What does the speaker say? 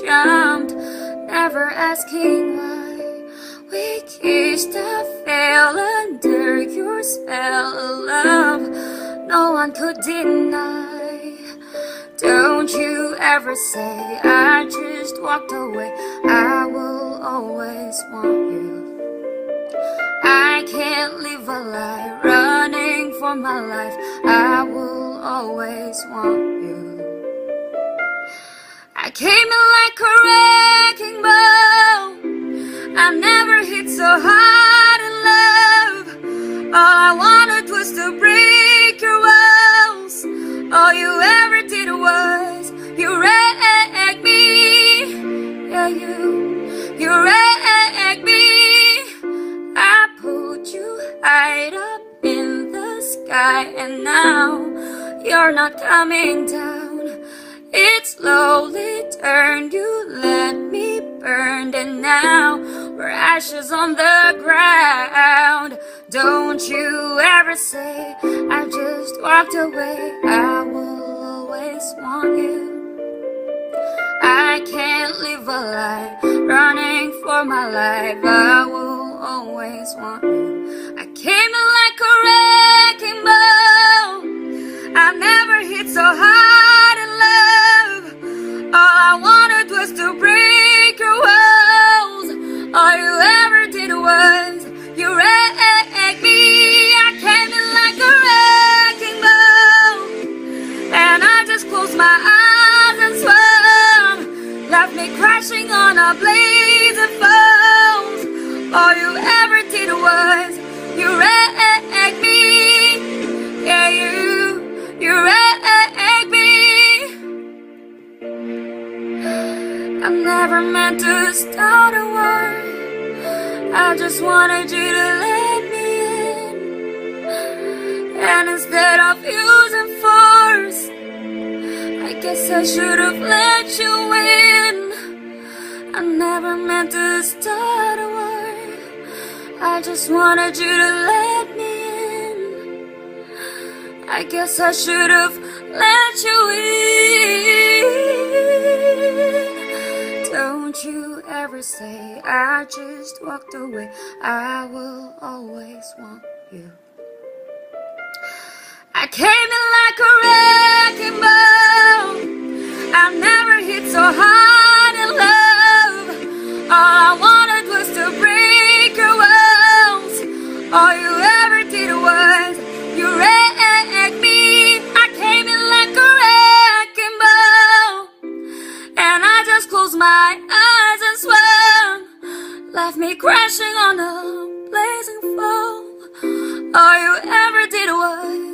jumped, never asking why. We kissed, I fell under your spell of love no one could deny. Don't you ever say I just walked away. I will always want you. I can't live a lie running for my life. I will always want you. I came in like a wrecking ball. I never hit so hard in love. All I wanted was to break your walls. All you ever did was you wrecked me. Yeah, you wrecked me. I put you high up in the sky, and now you're not coming down. It slowly turned, you let me burn, and now we're ashes on the ground. Don't you ever say I just walked away. I will always want you. I can't live a lie running for my life. I will always want you. I came in like a wrecking ball. I never hit so hard in love. All I wanted was to break your walls. All you ever did was you wrecked me. I came in like a wrecking ball, and I just closed my eyes and swam, left me crashing on a blazing falls. All you ever did was you wrecked me. Yeah, you wrecked me. I never meant to start a war. I just wanted you to let me in, and instead of using force, I guess I should have let you in. I never meant to start a war. I just wanted you to let me in. I guess I should have let you in. Don't you ever say I just walked away. I will always want you. I came in like a wrecking ball. I never hit so hard in love. All I wanted was to break your walls. All you ever did was you wrecked me. I came in like a wrecking ball, and I just closed my eyes and swam, left me crashing on a blazing fall. All you ever did was